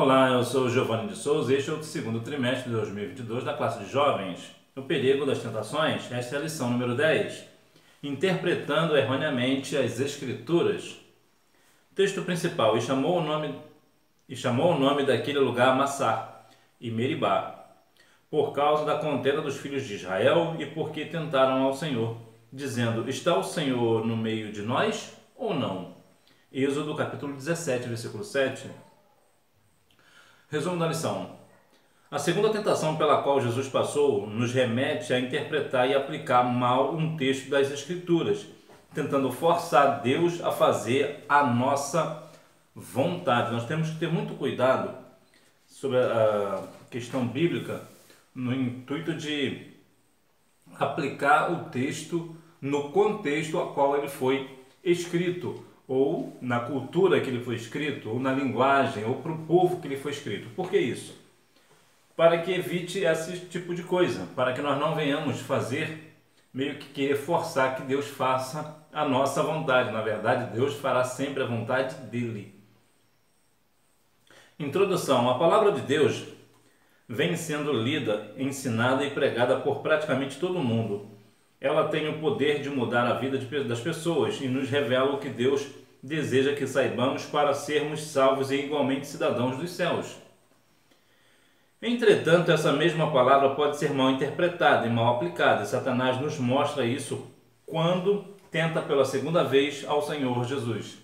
Olá, eu sou o Giovanni de Souza e este é o segundo trimestre de 2022 da classe de jovens. O perigo das tentações, esta é a lição número 10. Interpretando erroneamente as Escrituras. Texto principal, e chamou o nome daquele lugar Massá e Meribá, por causa da contenda dos filhos de Israel e porque tentaram ao Senhor, dizendo, está o Senhor no meio de nós ou não? Êxodo capítulo 17, versículo 7. Resumo da lição. A segunda tentação pela qual Jesus passou nos remete a interpretar e aplicar mal um texto das Escrituras, tentando forçar Deus a fazer a nossa vontade. Nós temos que ter muito cuidado sobre a questão bíblica no intuito de aplicar o texto no contexto a qual ele foi escrito, ou na cultura que ele foi escrito, ou na linguagem, ou para o povo que ele foi escrito. Por que isso? Para que evite esse tipo de coisa, para que nós não venhamos fazer, meio que querer forçar que Deus faça a nossa vontade. Na verdade, Deus fará sempre a vontade dele. Introdução. A palavra de Deus vem sendo lida, ensinada e pregada por praticamente todo mundo. Ela tem o poder de mudar a vida das pessoas e nos revela o que Deus deseja que saibamos para sermos salvos e igualmente cidadãos dos céus. Entretanto, essa mesma palavra pode ser mal interpretada e mal aplicada, e Satanás nos mostra isso quando tenta pela segunda vez ao Senhor Jesus.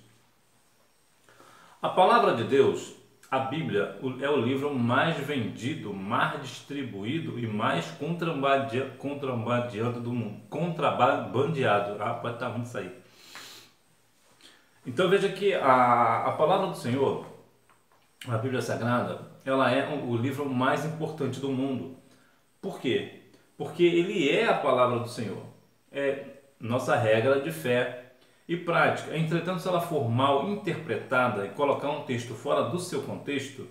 A palavra de Deus, a Bíblia, é o livro mais vendido, mais distribuído e mais contrabandeado do mundo. Contrabandeado. Pode estar ruim isso aí. Então veja que a palavra do Senhor, a Bíblia Sagrada, ela é o livro mais importante do mundo. Por quê? Porque ele é a palavra do Senhor. É nossa regra de fé e prática. Entretanto, se ela for mal interpretada e colocar um texto fora do seu contexto,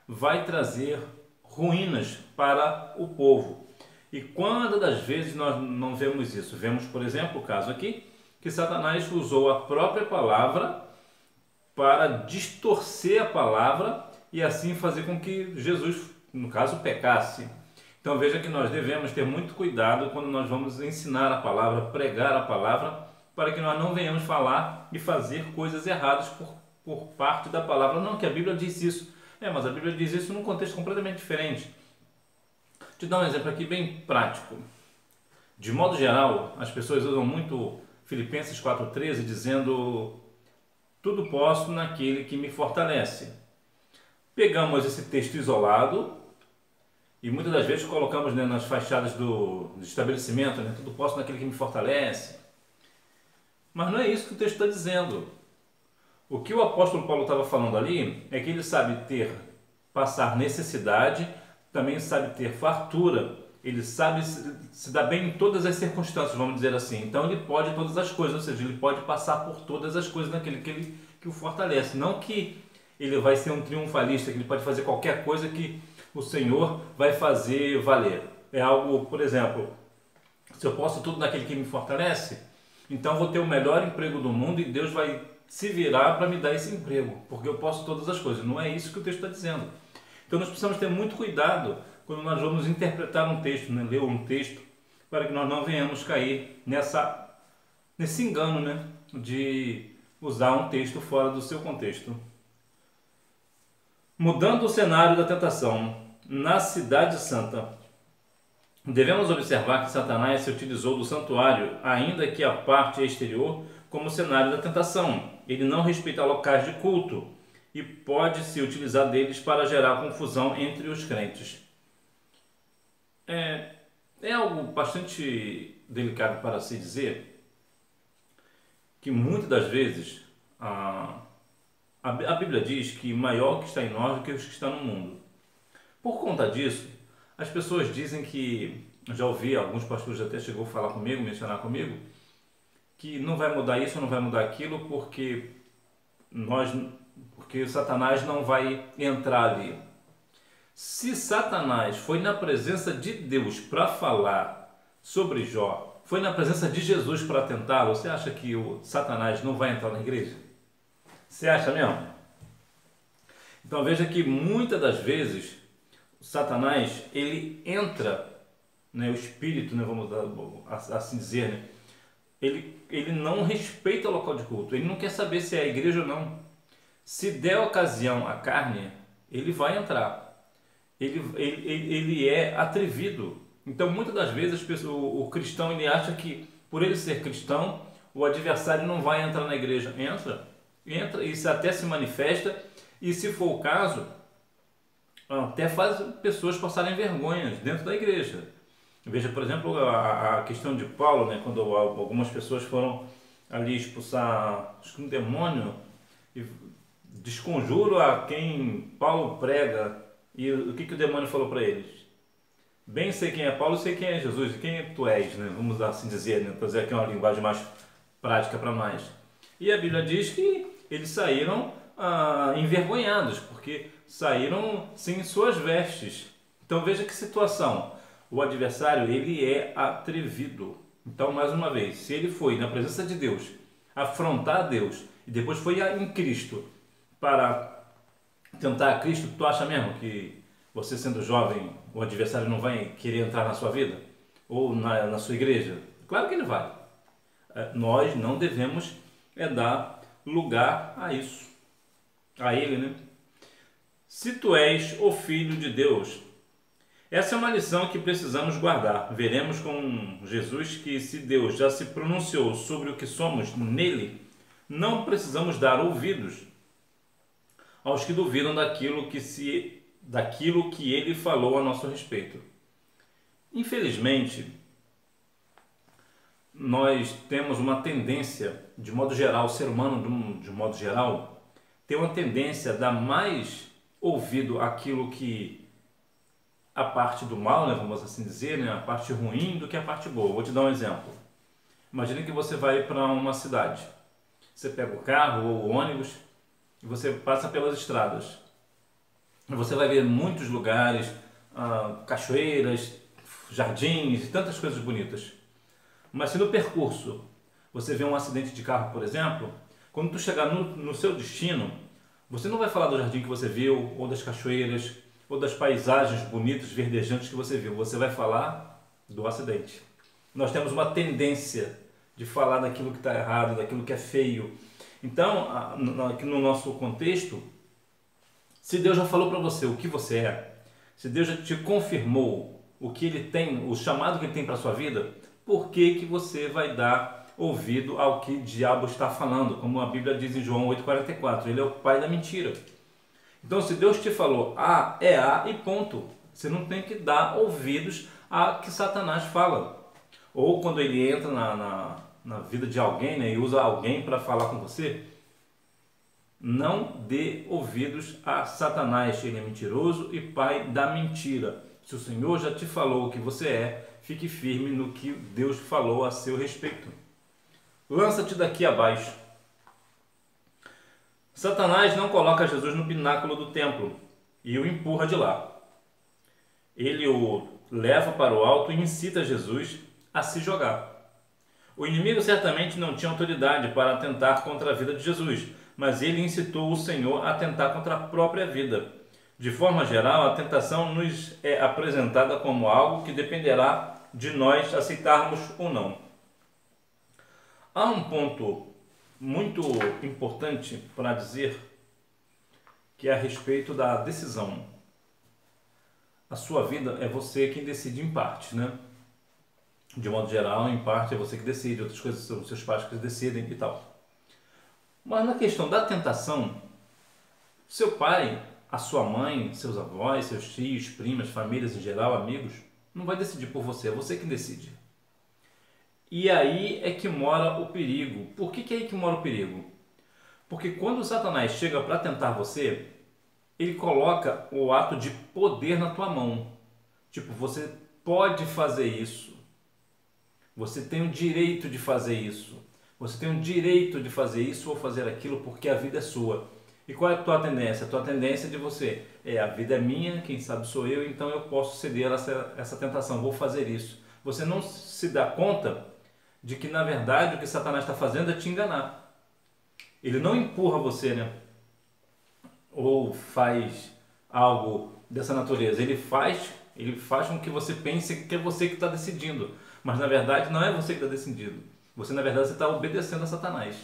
vai trazer ruínas para o povo. E quantas das vezes nós não vemos isso? Vemos, por exemplo, o caso aqui, que Satanás usou a própria palavra para distorcer a palavra e assim fazer com que Jesus, no caso, pecasse. Então veja que nós devemos ter muito cuidado quando nós vamos ensinar a palavra, pregar a palavra, para que nós não venhamos falar e fazer coisas erradas por parte da palavra. Não, que a Bíblia diz isso. Mas a Bíblia diz isso num contexto completamente diferente. Vou te dar um exemplo aqui bem prático. De modo geral, as pessoas usam muito Filipenses 4,13, dizendo, tudo posso naquele que me fortalece. Pegamos esse texto isolado e muitas das vezes colocamos nas fachadas do estabelecimento, tudo posso naquele que me fortalece. Mas não é isso que o texto está dizendo. O que o apóstolo Paulo estava falando ali é que ele sabe passar necessidade, também sabe ter fartura, ele sabe se dar bem em todas as circunstâncias, vamos dizer assim. Então ele pode todas as coisas, ou seja, ele pode passar por todas as coisas naquele que o fortalece. Não que ele vai ser um triunfalista, que ele pode fazer qualquer coisa que o Senhor vai fazer valer. É algo, por exemplo, se eu posso tudo naquele que me fortalece, então vou ter o melhor emprego do mundo e Deus vai se virar para me dar esse emprego, porque eu posso todas as coisas. Não é isso que o texto está dizendo. Então nós precisamos ter muito cuidado quando nós vamos interpretar um texto, ler um texto, para que nós não venhamos cair nesse engano, de usar um texto fora do seu contexto. Mudando o cenário da tentação, na Cidade Santa, devemos observar que Satanás se utilizou do santuário, ainda que a parte exterior, como cenário da tentação. Ele não respeita locais de culto e pode se utilizar deles para gerar confusão entre os crentes. É algo bastante delicado para se dizer que muitas das vezes a Bíblia diz que maior que está em nós do que os que estão no mundo. Por conta disso, as pessoas dizem que, já ouvi, alguns pastores até chegou a falar comigo, mencionar comigo, que não vai mudar isso, não vai mudar aquilo, porque Satanás não vai entrar ali. Se Satanás foi na presença de Deus para falar sobre Jó, foi na presença de Jesus para tentá-lo, você acha que o Satanás não vai entrar na igreja? Você acha mesmo? Então veja que muitas das vezes Satanás ele entra, né, o espírito, né, vamos assim dizer, né, ele não respeita o local de culto, ele não quer saber se é a igreja ou não. Se der ocasião à carne, ele vai entrar. Ele é atrevido. Então muitas das vezes o cristão ele acha que por ele ser cristão, o adversário não vai entrar na igreja. Entra e até se manifesta, e se for o caso, até faz pessoas passarem vergonhas dentro da igreja. Veja, por exemplo, a questão de Paulo, né, quando algumas pessoas foram ali expulsar um demônio, e desconjuro a quem Paulo prega, e o que o demônio falou para eles? Bem sei quem é Paulo, sei quem é Jesus, e quem tu és, né? Vamos assim dizer, né? Trazer aqui uma linguagem mais prática para nós. E a Bíblia diz que eles saíram envergonhados, porque saíram sem suas vestes. Então veja que situação. O adversário ele é atrevido. Então, mais uma vez, se ele foi na presença de Deus afrontar Deus e depois foi em Cristo para tentar Cristo, tu acha mesmo que você sendo jovem, o adversário não vai querer entrar na sua vida? Ou na sua igreja? Claro que ele vai. Nós não devemos dar lugar a isso. A ele, né? Se tu és o Filho de Deus. Essa é uma lição que precisamos guardar. Veremos com Jesus que se Deus já se pronunciou sobre o que somos nele, não precisamos dar ouvidos aos que duvidam daquilo que ele falou a nosso respeito. Infelizmente, nós temos uma tendência, de modo geral, o ser humano, de modo geral, tem uma tendência a dar mais ouvido àquilo que a parte do mal, né, vamos assim dizer, né, a parte ruim do que a parte boa. Vou te dar um exemplo. Imagine que você vai para uma cidade. Você pega o carro ou o ônibus e você passa pelas estradas. Você vai ver muitos lugares, cachoeiras, jardins e tantas coisas bonitas. Mas se no percurso você vê um acidente de carro, por exemplo, quando tu chegar no seu destino, você não vai falar do jardim que você viu, ou das cachoeiras, ou das paisagens bonitas, verdejantes que você viu. Você vai falar do acidente. Nós temos uma tendência de falar daquilo que está errado, daquilo que é feio. Então, aqui no nosso contexto, se Deus já falou para você o que você é, se Deus já te confirmou o que Ele tem, o chamado que Ele tem para a sua vida, por que você vai dar ouvido ao que o diabo está falando? Como a Bíblia diz em João 8,44, ele é o pai da mentira. Então, se Deus te falou A, é A e ponto. Você não tem que dar ouvidos a que Satanás fala. Ou quando ele entra na vida de alguém, né, e usa alguém para falar com você, não dê ouvidos a Satanás. Ele é mentiroso e pai da mentira. Se o Senhor já te falou o que você é, fique firme no que Deus falou a seu respeito. Lança-te daqui abaixo. Satanás não coloca Jesus no pináculo do templo e o empurra de lá. Ele o leva para o alto e incita Jesus a se jogar. O inimigo certamente não tinha autoridade para atentar contra a vida de Jesus, mas ele incitou o Senhor a atentar contra a própria vida. De forma geral, a tentação nos é apresentada como algo que dependerá de nós aceitarmos ou não. Há um ponto muito importante para dizer, que é a respeito da decisão. A sua vida é você quem decide em parte, né? De modo geral, em parte é você que decide, outras coisas são os seus pais que decidem e tal. Mas na questão da tentação, seu pai, a sua mãe, seus avós, seus tios, primas, famílias em geral, amigos, não vai decidir por você, é você quem decide. E aí é que mora o perigo. Por que é aí que mora o perigo? Porque quando Satanás chega para tentar você, ele coloca o ato de poder na tua mão. Tipo, você pode fazer isso. Você tem o direito de fazer isso. Você tem o direito de fazer isso ou fazer aquilo porque a vida é sua. E qual é a tua tendência? A tua tendência de você a vida é minha, quem sabe sou eu, então eu posso ceder a essa tentação, vou fazer isso. Você não se dá conta de que, na verdade, o que Satanás está fazendo é te enganar. Ele não empurra você, né? ou faz algo dessa natureza. Ele faz com que você pense que é você que está decidindo, mas na verdade não é você que está decidindo. Você na verdade está obedecendo a Satanás.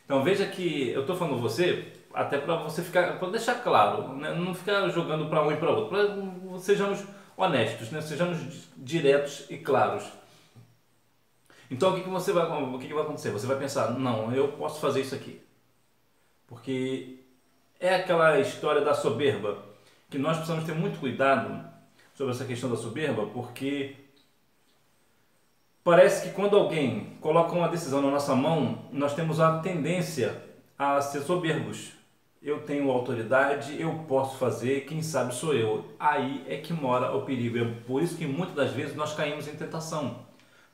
Então veja que eu estou falando você até para você ficar, para deixar claro, né? Não ficar jogando para um e para outro. Sejamos honestos, né? Sejamos diretos e claros. Então o que vai acontecer? Você vai pensar, não, eu posso fazer isso aqui, porque é aquela história da soberba, que nós precisamos ter muito cuidado sobre essa questão da soberba, porque parece que quando alguém coloca uma decisão na nossa mão, nós temos a tendência a ser soberbos. Eu tenho autoridade, eu posso fazer, quem sabe sou eu. Aí é que mora o perigo. É por isso que muitas das vezes nós caímos em tentação,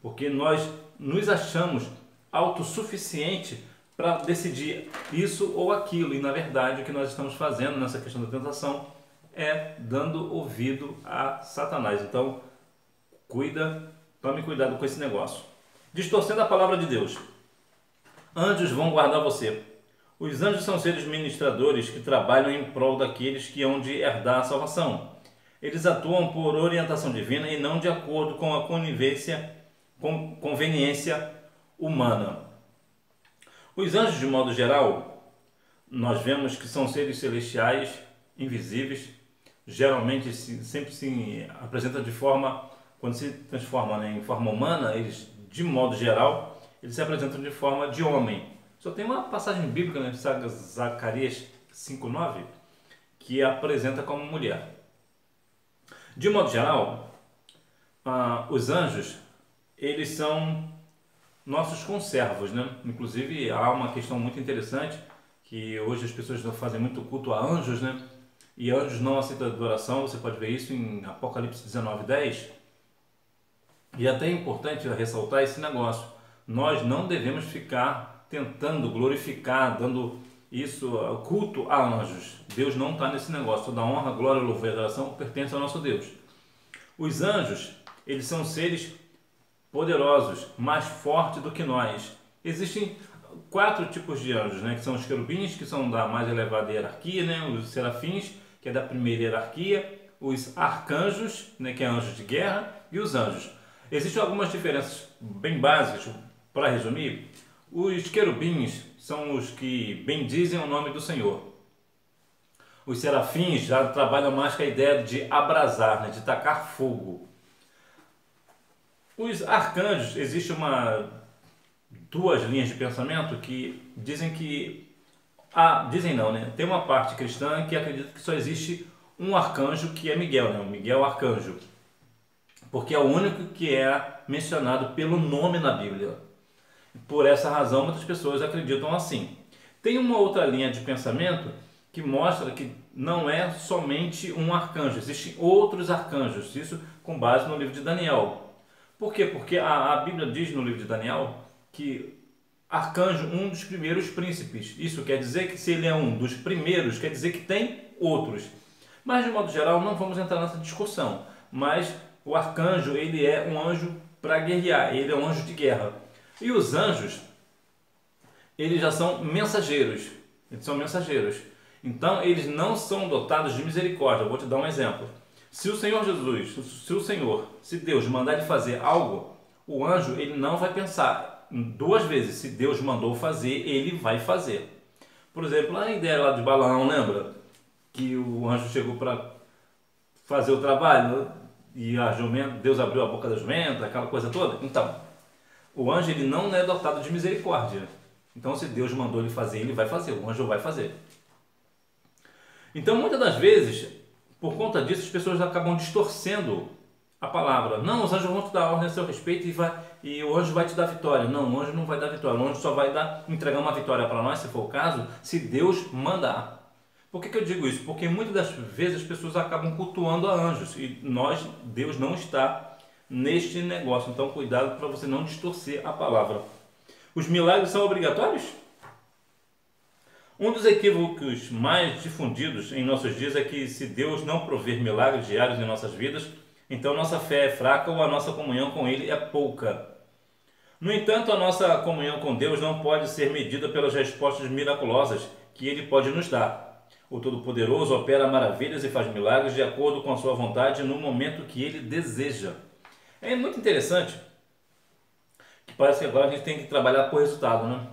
porque nós nos achamos autossuficientes para decidir isso ou aquilo, e na verdade o que nós estamos fazendo nessa questão da tentação é dando ouvido a Satanás. Então, tome cuidado com esse negócio. Distorcendo a palavra de Deus. Anjos vão guardar você. Os anjos são seres ministradores que trabalham em prol daqueles que hão de herdar a salvação. Eles atuam por orientação divina e não de acordo com a conveniência humana. Os anjos, de modo geral, nós vemos que são seres celestiais, invisíveis, geralmente sempre se apresentam de forma, quando se transformam, né, em forma humana, eles, de modo geral, eles se apresentam de forma de homem. Só tem uma passagem bíblica, né, Zacarias 5:9, que apresenta como mulher. De modo geral, os anjos, eles são nossos conservos, né? Inclusive há uma questão muito interessante, que hoje as pessoas fazem muito culto a anjos, né? E anjos não aceitam adoração, você pode ver isso em Apocalipse 19:10. E até é importante ressaltar esse negócio. Nós não devemos ficar tentando glorificar, dando isso, culto a anjos. Deus não está nesse negócio. Toda honra, glória, louvor e adoração pertence ao nosso Deus. Os anjos, eles são seres poderosos, mais fortes do que nós. Existem 4 tipos de anjos, né? Que são os querubins, que são da mais elevada hierarquia, né? Os serafins, que é da primeira hierarquia, os arcanjos, né? Que é anjos de guerra, e os anjos. Existem algumas diferenças bem básicas, para resumir. Os querubins são os que bendizem o nome do Senhor. Os serafins já trabalham mais com a ideia de abrasar, né? De tacar fogo. Os arcanjos, existe duas linhas de pensamento que dizem que... dizem não, né? Tem uma parte cristã que acredita que só existe um arcanjo, que é Miguel, né? O Miguel arcanjo. Porque é o único que é mencionado pelo nome na Bíblia. Por essa razão, muitas pessoas acreditam assim. Tem uma outra linha de pensamento que mostra que não é somente um arcanjo, existem outros arcanjos, isso com base no livro de Daniel. Por quê? Porque a Bíblia diz no livro de Daniel que arcanjo, um dos primeiros príncipes. Isso quer dizer que se ele é um dos primeiros, quer dizer que tem outros. Mas de modo geral não vamos entrar nessa discussão. Mas o arcanjo, ele é um anjo para guerrear, ele é um anjo de guerra. E os anjos, eles já são mensageiros. Eles são mensageiros. Então eles não são dotados de misericórdia. Eu vou te dar um exemplo. Se o Senhor Jesus, se Deus mandar ele fazer algo, o anjo ele não vai pensar 2 vezes. Se Deus mandou fazer, ele vai fazer. Por exemplo, a ideia lá de Balaão, lembra? Que o anjo chegou para fazer o trabalho e Deus abriu a boca da jumenta, aquela coisa toda. Então, o anjo ele não é dotado de misericórdia. Então, se Deus mandou ele fazer, ele vai fazer. O anjo vai fazer. Então, muitas das vezes, por conta disso, as pessoas acabam distorcendo a palavra. Não, os anjos vão te dar ordem a seu respeito e o anjo vai te dar vitória. Não, o anjo não vai dar vitória. O anjo só vai entregar uma vitória para nós, se for o caso, se Deus mandar. Por que eu digo isso? Porque muitas das vezes as pessoas acabam cultuando a anjos e Deus não está neste negócio. Então, cuidado para você não distorcer a palavra. Os milagres são obrigatórios? Um dos equívocos mais difundidos em nossos dias é que se Deus não prover milagres diários em nossas vidas, então nossa fé é fraca ou a nossa comunhão com Ele é pouca. No entanto, a nossa comunhão com Deus não pode ser medida pelas respostas miraculosas que Ele pode nos dar. O Todo-Poderoso opera maravilhas e faz milagres de acordo com a sua vontade no momento que ele deseja. É muito interessante que parece que agora a gente tem que trabalhar por resultado, né?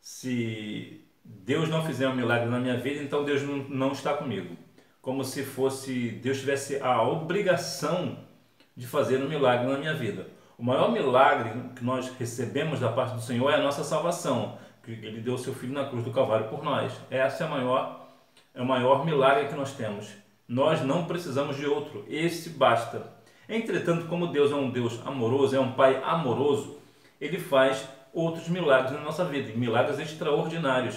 Se Deus não fizer um milagre na minha vida, então Deus não está comigo. Como se fosse Deus tivesse a obrigação de fazer um milagre na minha vida. O maior milagre que nós recebemos da parte do Senhor é a nossa salvação, que Ele deu o seu Filho na cruz do Calvário por nós. Essa é o maior milagre que nós temos. Nós não precisamos de outro, esse basta. Entretanto, como Deus é um Deus amoroso, é um Pai amoroso, Ele faz outros milagres na nossa vida, milagres extraordinários,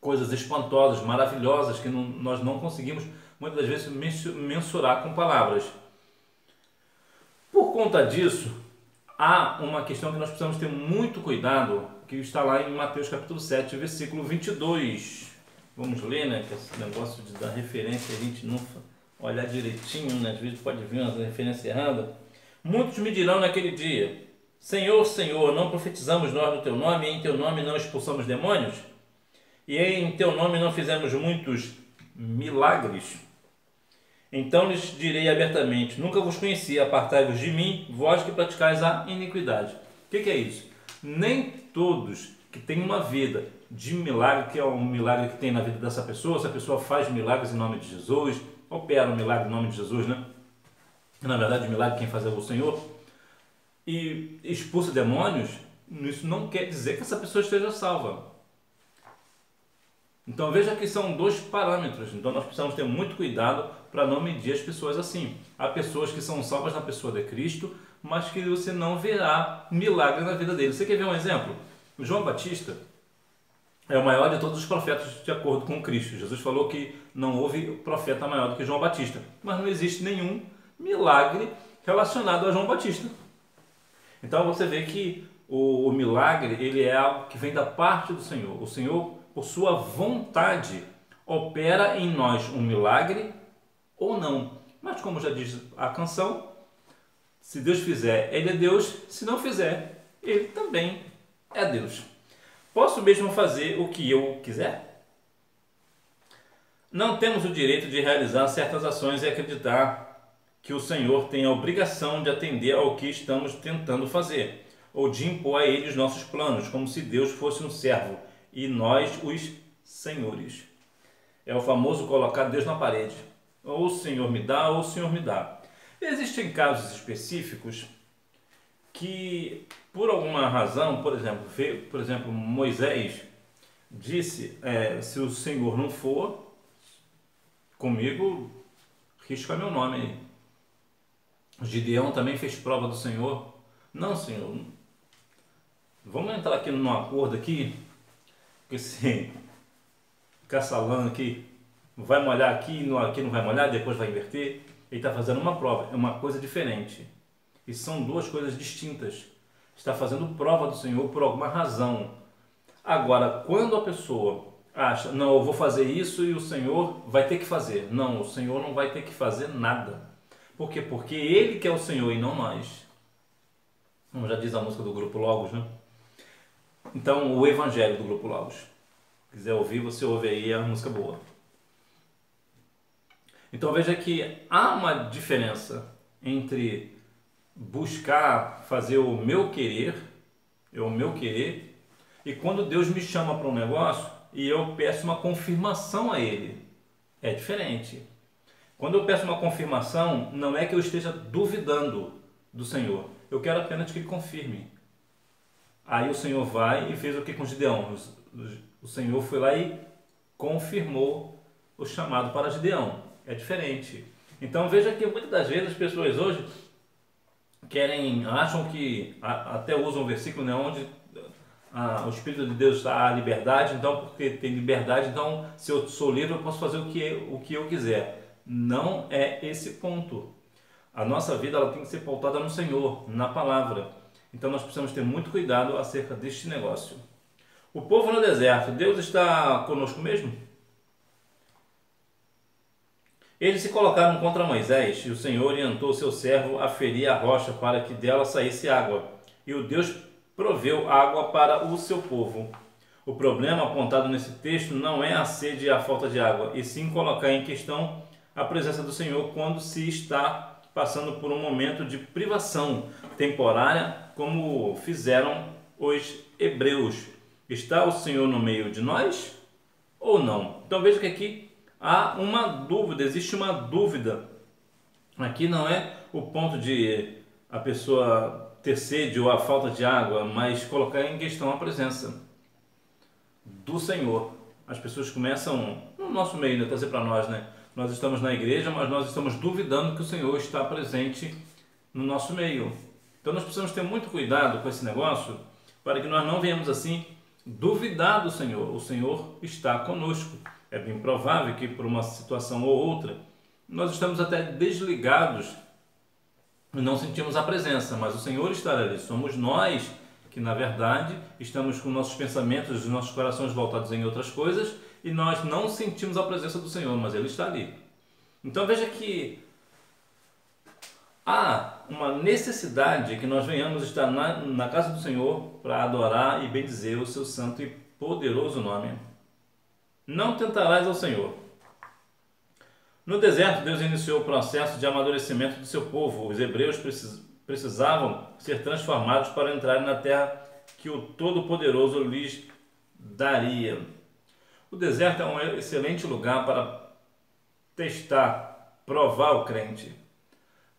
coisas espantosas, maravilhosas, que nós não conseguimos muitas vezes mensurar com palavras. Por conta disso, há uma questão que nós precisamos ter muito cuidado, que está lá em Mateus capítulo 7, versículo 22. Vamos ler, né? Que esse negócio de dar referência, a gente não olhar direitinho, né? Às vezes pode vir uma referência errada. Muitos me dirão naquele dia: Senhor, Senhor, não profetizamos nós no Teu nome, e em Teu nome não expulsamos demônios? E em Teu nome não fizemos muitos milagres? Então lhes direi abertamente: nunca vos conheci, apartai-vos de mim, vós que praticais a iniquidade. O que é isso? Nem todos que têm uma vida de milagre, que é um milagre que tem na vida dessa pessoa, essa pessoa faz milagres em nome de Jesus, opera um milagre em nome de Jesus, né? Na verdade, o milagre quem faz é o Senhor, e expulsa demônios, isso não quer dizer que essa pessoa esteja salva. Então veja que são dois parâmetros, então nós precisamos ter muito cuidado para não medir as pessoas assim. Há pessoas que são salvas na pessoa de Cristo, mas que você não verá milagre na vida dele. Você quer ver um exemplo? O João Batista é o maior de todos os profetas de acordo com Cristo. Jesus falou que não houve profeta maior do que João Batista, mas não existe nenhum milagre relacionado a João Batista. Então você vê que o milagre ele é algo que vem da parte do Senhor. O Senhor, por sua vontade, opera em nós um milagre ou não. Mas como já diz a canção, se Deus fizer, Ele é Deus. Se não fizer, Ele também é Deus. Posso mesmo fazer o que eu quiser? Não temos o direito de realizar certas ações e acreditar que o Senhor tem a obrigação de atender ao que estamos tentando fazer, ou de impor a Ele os nossos planos, como se Deus fosse um servo e nós os senhores. É o famoso colocar Deus na parede. Ou o Senhor me dá, ou o Senhor me dá. Existem casos específicos que, por alguma razão, por exemplo, Moisés disse, se o Senhor não for comigo, risca meu nome aí. Gideão também fez prova do Senhor. Não, Senhor, vamos entrar aqui num acordo aqui, que esse caçalã aqui vai molhar aqui não vai molhar, depois vai inverter. Ele está fazendo uma prova, é uma coisa diferente. E são duas coisas distintas. Está fazendo prova do Senhor por alguma razão. Agora, quando a pessoa acha, não, eu vou fazer isso e o Senhor vai ter que fazer. Não, o Senhor não vai ter que fazer nada. Por quê? Porque Ele que é o Senhor e não nós. Como já diz a música do Grupo Logos, né? Então, o Evangelho do Grupo Logos. Se quiser ouvir, você ouve aí, é uma música boa. Então veja que há uma diferença entre buscar fazer o meu querer, e quando Deus me chama para um negócio e eu peço uma confirmação a Ele. É diferente. Quando eu peço uma confirmação, não é que eu esteja duvidando do Senhor. Eu quero apenas que Ele confirme. Aí o Senhor vai e fez o que com Gideão? O Senhor foi lá e confirmou o chamado para Gideão. É diferente. Então veja que muitas das vezes as pessoas hoje acham que, até usam um versículo, né, onde o Espírito de Deus está a liberdade, então porque tem liberdade, então se eu sou livre eu posso fazer o que eu quiser. Não é esse ponto. A nossa vida ela tem que ser pautada no Senhor, na palavra. Então nós precisamos ter muito cuidado acerca deste negócio. O povo no deserto, Deus está conosco mesmo? Eles se colocaram contra Moisés, e o Senhor orientou seu servo a ferir a rocha para que dela saísse água. E o Deus proveu água para o seu povo. O problema apontado nesse texto não é a sede e a falta de água, e sim colocar em questão a presença do Senhor quando se está passando por um momento de privação temporária, como fizeram os hebreus. Está o Senhor no meio de nós ou não? Então veja que aqui há uma dúvida, existe uma dúvida. Aqui não é o ponto de a pessoa ter sede ou a falta de água, mas colocar em questão a presença do Senhor. As pessoas começam no nosso meio, né, trazer para nós, né? Nós estamos na igreja, mas nós estamos duvidando que o Senhor está presente no nosso meio. Então nós precisamos ter muito cuidado com esse negócio, para que nós não venhamos assim duvidar do Senhor. O Senhor está conosco. É bem provável que por uma situação ou outra nós estamos até desligados e não sentimos a presença, mas o Senhor está ali. Somos nós que na verdade estamos com nossos pensamentos e nossos corações voltados em outras coisas e nós não sentimos a presença do Senhor, mas Ele está ali. Então veja que há uma necessidade que nós venhamos estar na casa do Senhor para adorar e bendizer o seu santo e poderoso nome. Não tentarás ao Senhor. No deserto, Deus iniciou o processo de amadurecimento do seu povo. Os hebreus precisavam ser transformados para entrar na terra que o Todo-Poderoso lhes daria. O deserto é um excelente lugar para testar, provar o crente.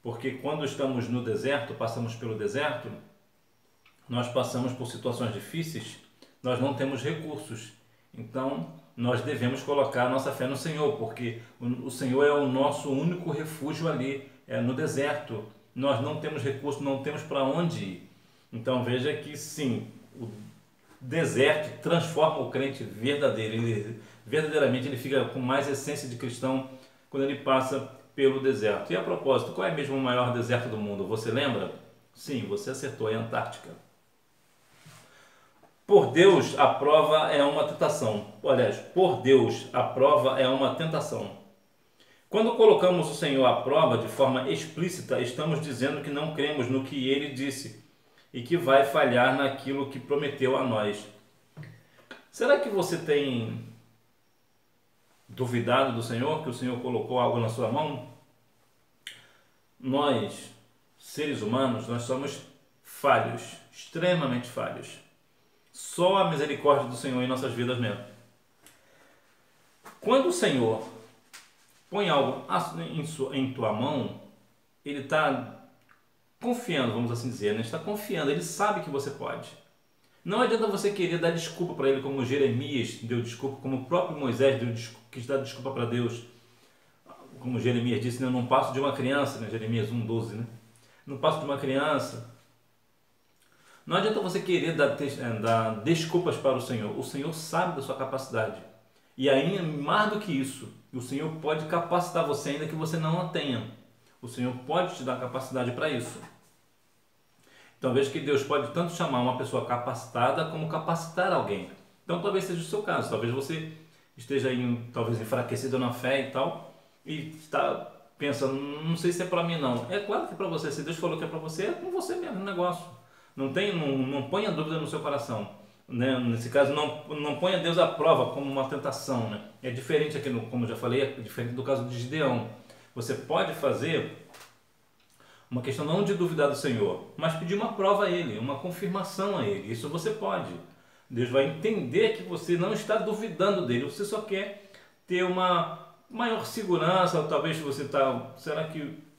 Porque quando estamos no deserto, passamos pelo deserto, nós passamos por situações difíceis, nós não temos recursos. Então, nós devemos colocar a nossa fé no Senhor, porque o Senhor é o nosso único refúgio ali, no deserto. Nós não temos recursos, não temos para onde ir. Então, veja que sim, o deserto transforma o crente verdadeiro. Verdadeiramente, ele fica com mais essência de cristão quando ele passa pelo deserto. E a propósito, qual é mesmo o maior deserto do mundo? Você lembra? Sim, você acertou, é a Antártica. Por Deus, a prova é uma tentação. Aliás, por Deus, a prova é uma tentação. Quando colocamos o Senhor à prova de forma explícita, estamos dizendo que não cremos no que Ele disse e que vai falhar naquilo que prometeu a nós. Será que você tem duvidado do Senhor, que o Senhor colocou algo na sua mão? Nós, seres humanos, nós somos falhos, extremamente falhos. Só a misericórdia do Senhor em nossas vidas mesmo. Quando o Senhor põe algo em tua mão, Ele está confiando, vamos assim dizer, né? Está confiando, Ele sabe que você pode. Não adianta você querer dar desculpa para Ele, como Jeremias deu desculpa, como o próprio Moisés quis dar desculpa para Deus. Como Jeremias disse, né? Eu não passo de uma criança, né? Jeremias 1,12, né? Não passo de uma criança. Não adianta você querer dar desculpas para o Senhor. O Senhor sabe da sua capacidade. E ainda mais do que isso, o Senhor pode capacitar você ainda que você não a tenha. O Senhor pode te dar capacidade para isso. Então veja que Deus pode tanto chamar uma pessoa capacitada como capacitar alguém. Então talvez seja o seu caso. Talvez você esteja talvez enfraquecido na fé e tal. E está pensando, não sei se é para mim não. É claro que é para você. Se Deus falou que é para você, é com você mesmo o negócio. Não ponha dúvida no seu coração, né? Nesse caso, não ponha Deus à prova como uma tentação, né? É diferente aqui, como eu já falei, é diferente do caso de Gideão. Você pode fazer uma questão não de duvidar do Senhor, mas pedir uma prova a Ele, uma confirmação a Ele. Isso você pode. Deus vai entender que você não está duvidando dele, você só quer ter uma maior segurança. Talvez você está, será que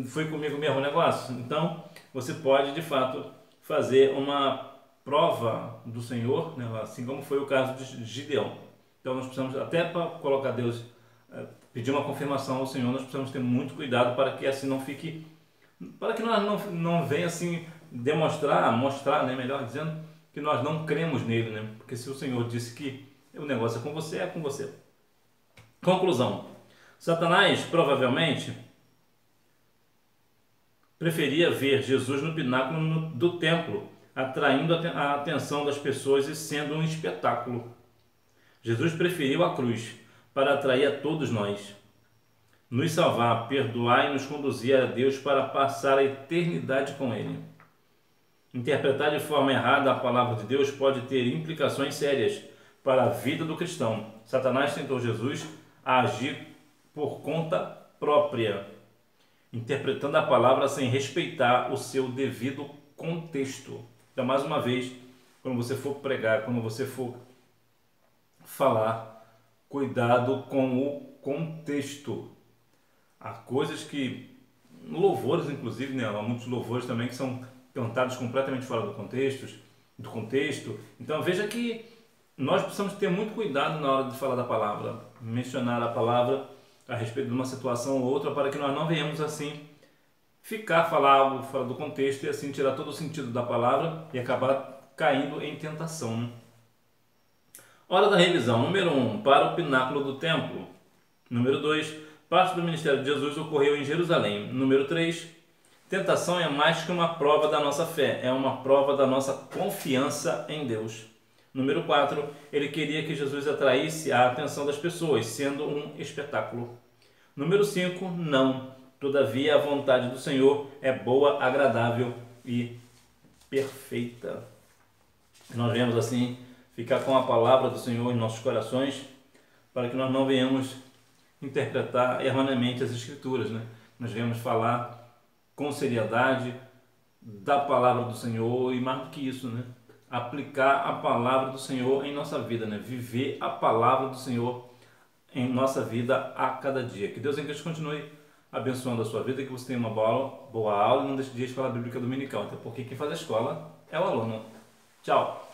foi comigo mesmo o negócio? Então, você pode de fato fazer uma prova do Senhor, né? Assim como foi o caso de Gideão. Então nós precisamos, até para colocar Deus, pedir uma confirmação ao Senhor, nós precisamos ter muito cuidado para que assim não fique, para que nós não venha assim mostrar, né, melhor dizendo, que nós não cremos nele, né? Porque se o Senhor disse que o negócio é com você. Conclusão. Satanás provavelmente preferia ver Jesus no pináculo do templo, atraindo a atenção das pessoas e sendo um espetáculo. Jesus preferiu a cruz para atrair a todos nós, nos salvar, perdoar e nos conduzir a Deus para passar a eternidade com Ele. Interpretar de forma errada a palavra de Deus pode ter implicações sérias para a vida do cristão. Satanás tentou Jesus a agir por conta própria, interpretando a palavra sem respeitar o seu devido contexto. Então, mais uma vez, quando você for pregar, quando você for falar, cuidado com o contexto. Há coisas que, louvores inclusive, né? Há muitos louvores também que são cantados completamente fora do contexto. Então veja que nós precisamos ter muito cuidado na hora de falar da palavra, mencionar a palavra a respeito de uma situação ou outra, para que nós não venhamos assim falar algo fora do contexto e assim tirar todo o sentido da palavra e acabar caindo em tentação, né? Hora da revisão. Número 1, para o pináculo do templo. Número 2, parte do ministério de Jesus ocorreu em Jerusalém. Número 3, tentação é mais que uma prova da nossa fé, é uma prova da nossa confiança em Deus. Número 4, ele queria que Jesus atraísse a atenção das pessoas, sendo um espetáculo. Número 5, não. Todavia, a vontade do Senhor é boa, agradável e perfeita. Nós vemos assim ficar com a palavra do Senhor em nossos corações, para que nós não venhamos interpretar erroneamente as Escrituras, né? Nós venhamos falar com seriedade da palavra do Senhor e mais do que isso, né? Aplicar a palavra do Senhor em nossa vida, né? Viver a palavra do Senhor em nossa vida a cada dia. Que Deus em Cristo continue abençoando a sua vida, que você tenha uma boa aula e não deixe de ir à Escola Bíblica Dominical, até porque quem faz a escola é o aluno. Tchau!